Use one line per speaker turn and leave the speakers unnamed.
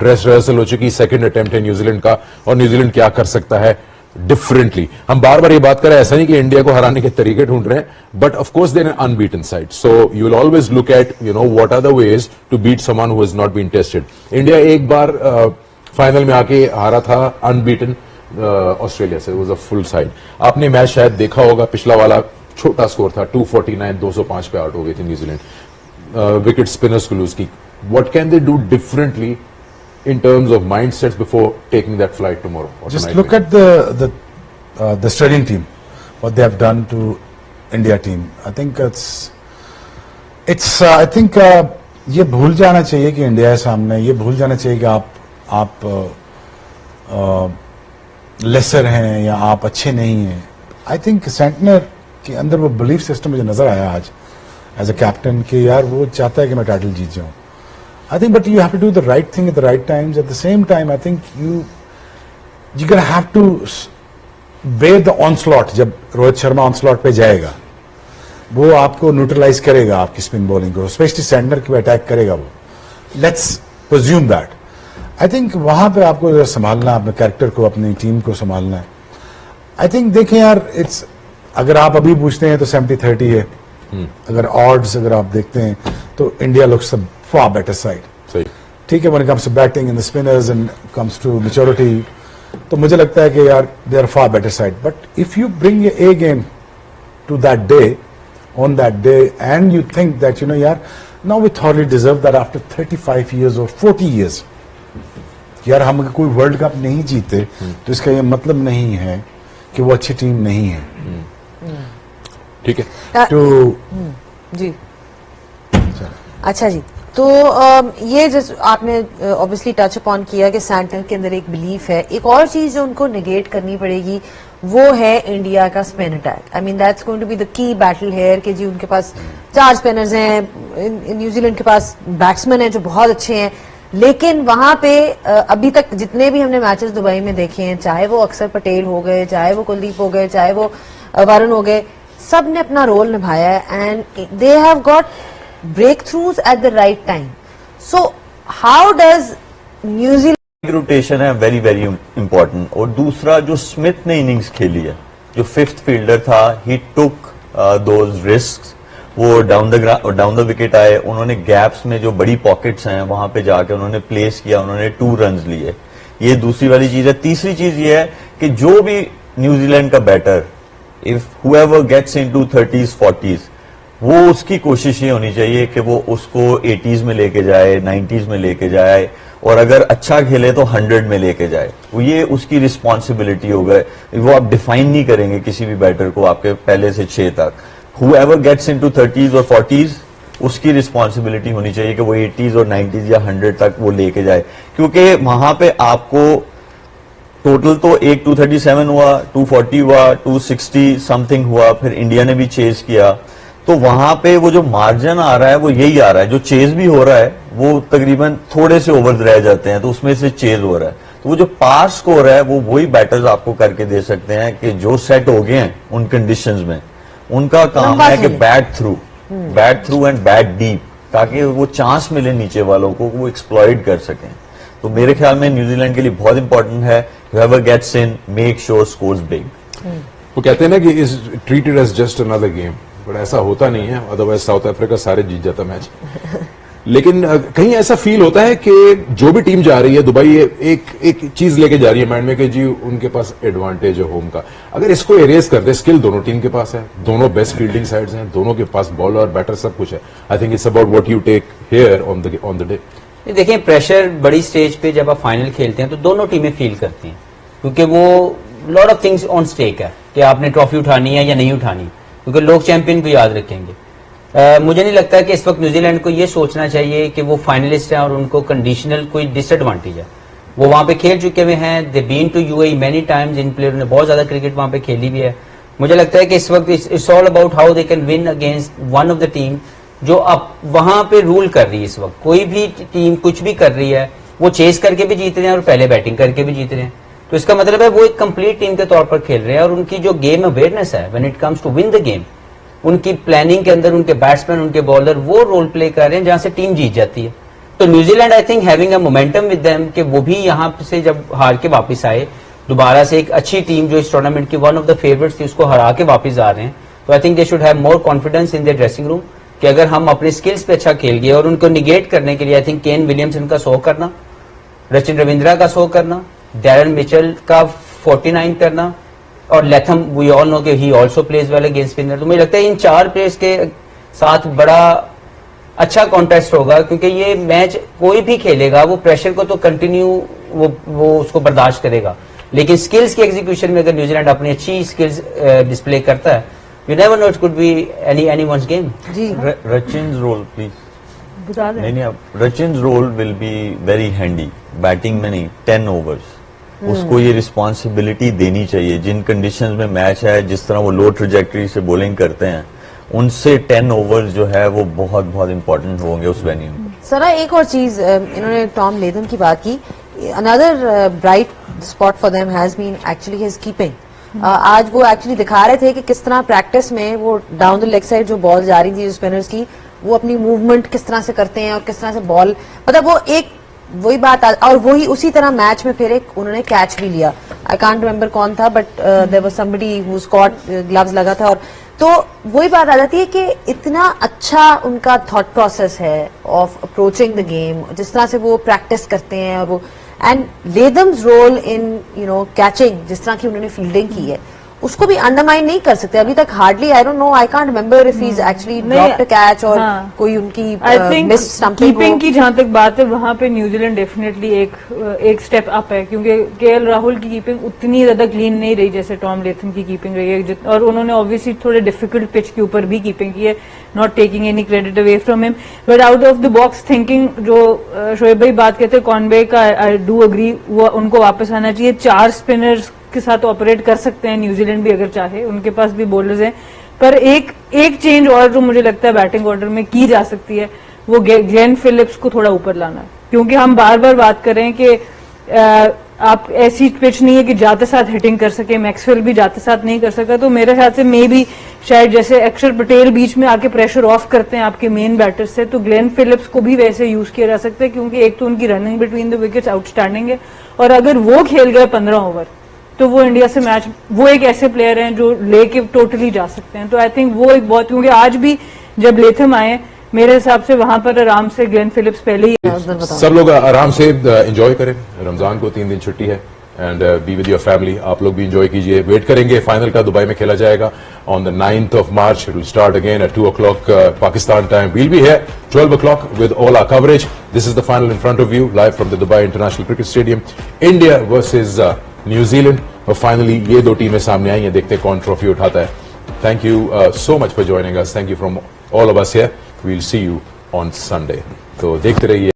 Dress rehearsal हो चुकी, second attempt है न्यूजीलैंड का, और न्यूजीलैंड क्या कर सकता है डिफरेंटली। हम बार बार ये बात कर रहे हैं, ऐसा नहीं कि इंडिया को हराने के तरीके ढूंढ रहे हैं, but of course there are unbeaten side, so you will always look at what are the ways to beat someone who has not been tested. India एक बार फाइनल में आके हारा था अनबीटन ऑस्ट्रेलिया से, वाज अ फुल साइड। आपने match शायद देखा होगा, पिछला वाला छोटा स्कोर था 249, 205 पे आउट हो गई थी न्यूजीलैंड, विकेट स्पिनर्स को लूज की। What can they do differently in terms of mindsets before taking that flight tomorrow?
Just look at the Australian team, what they have done to India team. I think I think ये भूल जाना चाहिए कि India के सामने, ये भूल जाना चाहिए कि आप लेसर हैं या आप अच्छे नहीं हैं। आई थिंक सेंटनर के अंदर वो बिलीफ सिस्टम मुझे नजर आया आज एज अ कैप्टन कि यार वो चाहता है कि मैं टाइटल जीत जाऊं। I think, but you have to do the right thing at the right times. At the same time, I think you're gonna have to bear the onslaught. जब Rohit Sharma onslaught पे जाएगा, वो आपको न्यूट्रलाइज करेगा, आपकी स्पिन बॉलिंग को, specially centre की attack करेगा वो। Let's presume that. I think वहां पे आपको संभालना, अपने कैरेक्टर को, अपनी टीम को संभालना है। I think देखें यार, अगर आप अभी पूछते हैं तो 70-30 है। अगर odds अगर आप देखते हैं तो India looks far better side. ठीक है, when it comes to batting and the spinners and comes to maturity, तो मुझे लगता है कि यार they are far better side. But if you bring your A game to that day, on that day, and you think that यार now we thoroughly deserve that after 35 years or 40 years, यार हम कोई world cup नहीं जीते तो इसका ये मतलब नहीं है कि वो अच्छी टीम नहीं है।
ठीक है,
तो जी अच्छा जी, तो ये जैसे आपने ऑब्वियसली टच अपॉन किया कि सेंटर के अंदर एक बिलीफ है। एक और चीज जो उनको निगेट करनी पड़ेगी वो है इंडिया का spin attack. I mean that's going to be the key battle here कि जी उनके पास 4 स्पिनर्स हैं, न्यूजीलैंड के पास बैट्समैन हैं जो बहुत अच्छे हैं, लेकिन वहां पे अभी तक जितने भी हमने मैचेस दुबई में देखे हैं, चाहे वो अक्षर पटेल हो गए, चाहे वो कुलदीप हो गए, चाहे वो वरुण हो गए, सब ने अपना रोल निभाया है and they have got breakthroughs at the right time. So how does New Zealand
rotation है वेरी वेरी इंपॉर्टेंट। और दूसरा जो स्मिथ ने इनिंग्स खेली है, जो 5th फील्डर था, ही टुक दोज रिस्क्स। वो डाउन द विकेट आए, उन्होंने गैप्स में जो बड़ी पॉकेट्स हैं वहां पे जाके उन्होंने प्लेस किया, उन्होंने 2 रन्स लिए। ये दूसरी वाली चीज है। तीसरी चीज ये है कि जो भी न्यूजीलैंड का batter, if whoever gets into 30s 40s, वो उसकी कोशिश ये होनी चाहिए कि वो उसको 80s में लेके जाए, 90s में लेके जाए, और अगर अच्छा खेले तो 100 में लेके जाए। वो ये उसकी रिस्पॉन्सिबिलिटी हो गए। वो आप डिफाइन नहीं करेंगे किसी भी बैटर को आपके पहले से 6 तक। हुएवर गेट्स इनटू 30s और 40s, उसकी रिस्पॉन्सिबिलिटी होनी चाहिए कि वो 80s और 90s या 100 तक वो लेके जाए, क्योंकि वहां पे आपको टोटल तो एक 237 हुआ, 240 हुआ, 260 समथिंग हुआ, फिर इंडिया ने भी चेज किया, तो वहां पे वो जो मार्जिन आ रहा है वो यही आ रहा है। जो चेज भी हो रहा है वो तकरीबन थोड़े से ओवर्स रह जाते हैं, तो उसमें से चेज हो रहा है। तो वो जो पार स्कोर है वो वही बैटर्स आपको करके दे सकते हैं कि जो सेट हो गए हैं उन कंडीशंस में, उनका काम है कि bat through and bat deep, ताकि वो चांस मिले नीचे वालों को, वो एक्सप्लॉइट कर सकें। तो मेरे ख्याल में न्यूजीलैंड के लिए बहुत इंपॉर्टेंट है, whoever gets in, make sure scores big.
वो कहते हैं ना कि is treated as just another game, but ऐसा होता नहीं है, अदरवाइज साउथ अफ्रीका सारे जीत जाता मैच। लेकिन कहीं ऐसा फील होता है कि जो भी टीम जा रही है दुबई, एक चीज लेके जा रही है माइंड में कि जी उनके पास एडवांटेज है होम का। अगर इसको एरेज कर दे, स्किल दोनों टीम के पास है, दोनों बेस्ट फील्डिंग साइड्स हैं, दोनों के पास बॉलर बैटर सब कुछ है। I think it's about what you take here on the day.
देखिए, प्रेशर बड़ी स्टेज पे जब आप फाइनल खेलते हैं तो दोनों टीमें फील करती हैं, क्योंकि वो lot of things on stake है कि आपने ट्रॉफी उठानी है या नहीं उठानी, क्योंकि लोग चैंपियन को याद रखेंगे। मुझे नहीं लगता कि इस वक्त न्यूजीलैंड को ये सोचना चाहिए कि वो फाइनलिस्ट हैं और उनको कंडीशनल कोई डिसएडवांटेज है। वो वहां पे खेल चुके हुए हैं, they been to UAE many times, इन प्लेयर ने बहुत ज्यादा क्रिकेट वहां पे खेली भी है। मुझे लगता है कि इस वक्त it's all about how they can win against one of the team जो अब वहां पे रूल कर रही है। इस वक्त कोई भी टीम कुछ भी कर रही है, वो चेस करके भी जीत रहे हैं और पहले बैटिंग करके भी जीत रहे हैं, तो इसका मतलब है वो एक कंप्लीट टीम के तौर पर खेल रहे हैं। और उनकी जो गेम अवेयरनेस है when it comes to win the game, उनकी प्लानिंग के अंदर उनके बैट्समैन, उनके बॉलर वो रोल प्ले कर रहे हैं जहां से टीम जीत जाती है। तो New Zealand I think having a momentum with them कि वो भी यहाँ से जब हार के वापस आए दोबारा से एक अच्छी टीम जो इस टूर्नामेंट की वन ऑफ द फेवरेट्स थी उसको हरा के वापस आ रहे हैं, तो I think they should have more confidence in their dressing room कि अगर हम अपने स्किल्स पे अच्छा खेल गए और उनको निगेट करने के लिए आई थिंक केन विलियमसन का 100 करना, रचिन रविंद्रा का 100 करना, डैरन मिचेल का 49 करना और लेथम वी ऑल नो कि ही also pledge well against spinner. तो मुझे लगता है इन 4 प्लेयर्स के साथ बड़ा अच्छा कॉन्टेस्ट होगा क्योंकि ये मैच कोई भी खेलेगा वो प्रेशर को तो कंटिन्यू वो उसको बर्दाश्त करेगा, लेकिन स्किल्स के एग्जीक्यूशन में अगर न्यूजीलैंड अपनी अच्छी स्किल्स डिस्प्ले करता है you never know it could be anyone's game.
जी
रचिन्स रोल प्लीज
बता दें।
नहीं Rachin's role will be very handy batting में नहीं 10 ओवर्स उसको ये रिस्पॉन्सिबिलिटी देनी चाहिए जिन कंडीशंस में मैच है, जिस तरह वो लो ट्रेजेक्टरी से बॉलिंग करते हैं उनसे 10 ओवर्स जो है वो बहुत बहुत इंपॉर्टेंट होंगे उस वेन्यू में।
सरा एक और चीज इन्होंने टॉम लेथम की बात की, another bright spot for them has been actually his keeping. आज वो एक्चुअली दिखा रहे थे कि किस तरह प्रैक्टिस में वो डाउन द लेग साइड जो बॉल जा रही थी स्पिनर्स की वो अपनी मूवमेंट किस तरह से करते हैं और किस तरह से बॉल मतलब वो एक वही बात और वही उसी तरह मैच में फिर एक उन्होंने कैच भी लिया। आई कांट रिमेम्बर कौन था but there was somebody who Scott gloves लगा था और तो वही बात आ जाती है कि इतना अच्छा उनका थॉट प्रोसेस है ऑफ अप्रोचिंग द गेम, जिस तरह से वो प्रैक्टिस करते हैं और वो एंड लेदम्स रोल इन कैचिंग जिस तरह की उन्होंने फील्डिंग की है उसको भी अंडरमाइन नहीं कर सकते अभी तक hardly. I don't know, I can't remember if he is actually dropped a catch और कोई उनकी
I think
miss stumping
keeping की जहां तक बात है वहां पे न्यूजीलैंड डेफिनेटली एक स्टेप अप है क्योंकि केएल राहुल की कीपिंग उतनी ज्यादा क्लीन नहीं रही जैसे टॉम लेथम की कीपिंग रही है और उन्होंने ऑब्वियसली थोड़े डिफिकल्ट पिच के ऊपर भी कीपिंग की है, not taking any credit away from him but out of the box thinking जो शोएब भाई बात कहते हैं कॉनवे का आई डू अग्री, वो उनको वापस आना चाहिए। 4 स्पिनर्स के साथ ऑपरेट कर सकते हैं न्यूजीलैंड भी अगर चाहे, उनके पास भी बॉलर्स हैं पर एक चेंज और जो मुझे लगता है बैटिंग ऑर्डर में की जा सकती है वो ग्लेन फिलिप्स को थोड़ा ऊपर लाना है क्योंकि हम बार बार बात कर रहे हैं कि आप ऐसी पिच नहीं है कि जाते साथ हिटिंग कर सके, मैक्सवेल भी जाते साथ नहीं कर सका, तो मेरे ख्याल से मे भी शायद जैसे अक्षर पटेल बीच में आके प्रेशर ऑफ करते हैं आपके मेन बैटर से तो ग्लेन फिलिप्स को भी वैसे यूज किया जा सकता है क्योंकि एक तो उनकी running between the wickets outstanding है और अगर वो खेल गए 15 ओवर तो वो इंडिया से मैच वो एक ऐसे प्लेयर हैं जो लेके टोटली जा सकते हैं। तो आई थिंक वो एक बहुत क्योंकि आज भी जब लेथम आए मेरे हिसाब से वहां पर आराम से ग्लेन फिलिप्स पहले ही
सब लोग आराम से एंजॉय करें, रमजान को 3 दिन छुट्टी है and be with your family, आप लोग भी एंजॉय कीजिए। वेट करेंगे फाइनल का दुबई में खेला जाएगा on the 9th of March, it will start again at 2 o'clock Pakistan time, we'll be here 12 o'clock with all our coverage. This is the final in front of you live from the Dubai International Cricket Stadium, India versus New Zealand और finally ये 2 टीमें सामने आई हैं, देखते हैं कौन trophy उठाता है। Thank you so much for joining us, thank you from all of us here, we will see you on Sunday. तो देखते रहिए।